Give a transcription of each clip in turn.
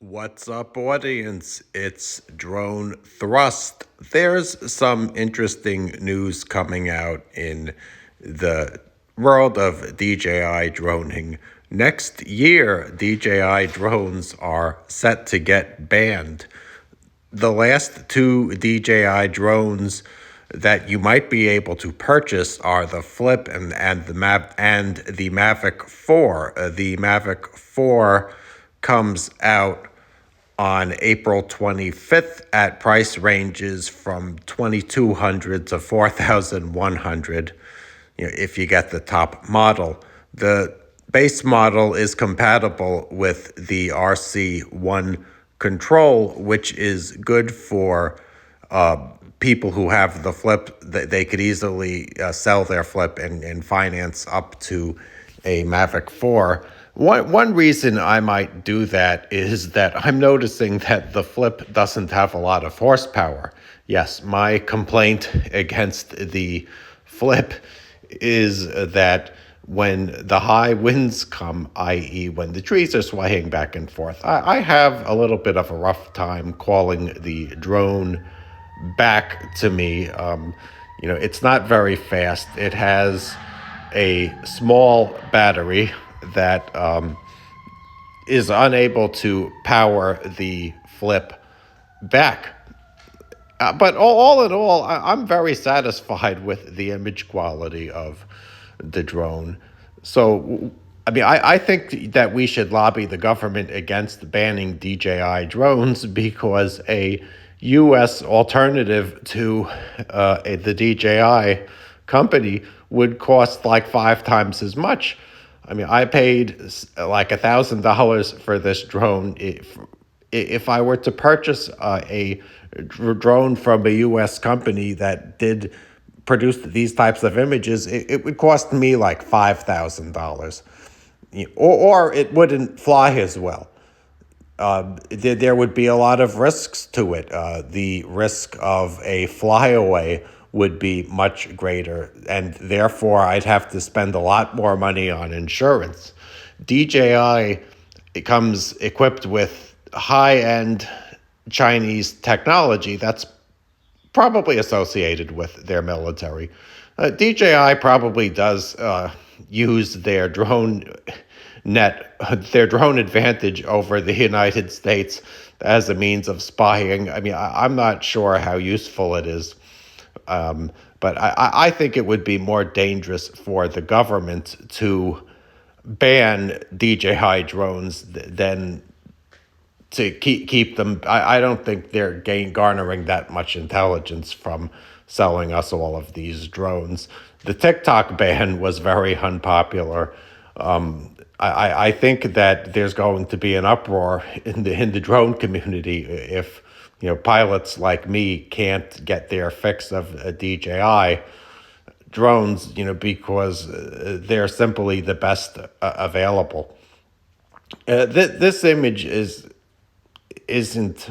What's up, audience? It's Drone Thrust. There's some interesting news coming out in the world of DJI droning. Next year, DJI drones are set to get banned. The last two DJI drones that you might be able to purchase are the Flip and the Mavic 4. The Mavic 4 comes out on April 25th at price ranges from 2,200 to 4,100, if you get the top model. The base model is compatible with the RC1 control, which is good for people who have the Flip. They could easily sell their Flip and finance up to a Mavic 4. One reason I might do that is that I'm noticing that the Flip doesn't have a lot of horsepower. Yes, my complaint against the Flip is that when the high winds come, i.e. when the trees are swaying back and forth, I have a little bit of a rough time calling the drone back to me. It's not very fast. It has a small battery that is unable to power the Flip back. But all in all, I'm very satisfied with the image quality of the drone. So, I think that we should lobby the government against banning DJI drones because a U.S. alternative to the DJI company would cost like 5 times as much. I paid like $1,000 for this drone. If I were to purchase a drone from a U.S. company that did produce these types of images, it would cost me like $5,000, or it wouldn't fly as well. There would be a lot of risks to it. The risk of a flyaway would be much greater, and therefore I'd have to spend a lot more money on insurance. DJI comes equipped with high-end Chinese technology that's probably associated with their military. DJI probably does use their drone advantage over the United States as a means of spying. I'm not sure how useful it is. But I think it would be more dangerous for the government to ban DJI drones than to keep them. I don't think they're garnering that much intelligence from selling us all of these drones. The TikTok ban was very unpopular. I think that there's going to be an uproar in the drone community if pilots like me can't get their fix of DJI drones, because they're simply the best available. This image isn't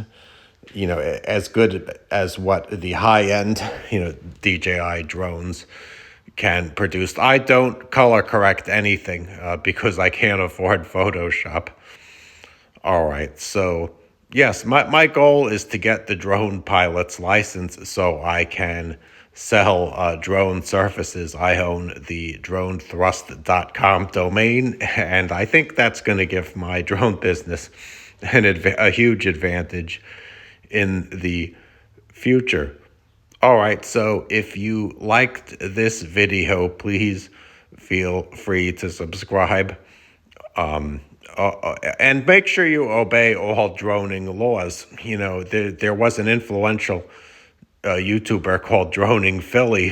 as good as what the high-end DJI drones can produce. I don't color correct anything because I can't afford Photoshop. All right, so yes, my goal is to get the drone pilot's license so I can sell drone services. I own the dronethrust.com domain, and I think that's going to give my drone business a huge advantage in the future. All right, so if you liked this video, please feel free to subscribe. And make sure you obey all droning laws. There was an influential YouTuber called Droning Philly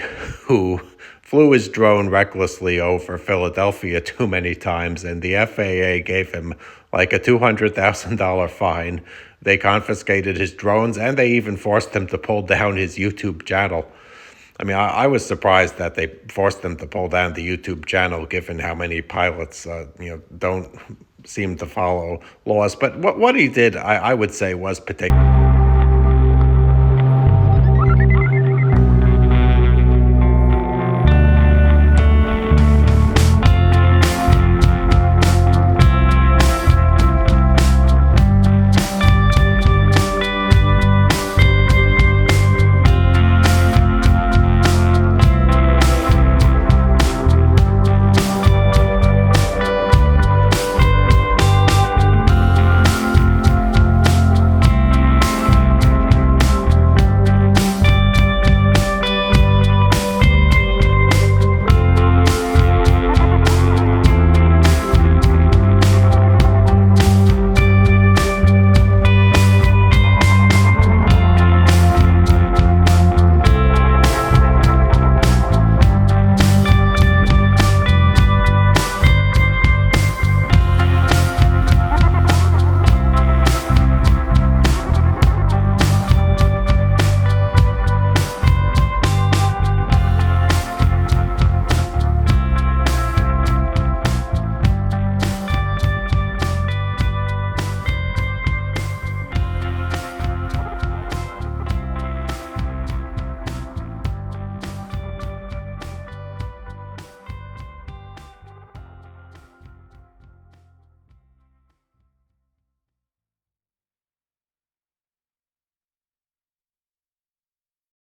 who flew his drone recklessly over Philadelphia too many times, and the FAA gave him like a $200,000 fine. They confiscated his drones, and they even forced him to pull down his YouTube channel. I was surprised that they forced him to pull down the YouTube channel, given how many pilots, don't seem to follow laws. But what he did, I would say, was particular.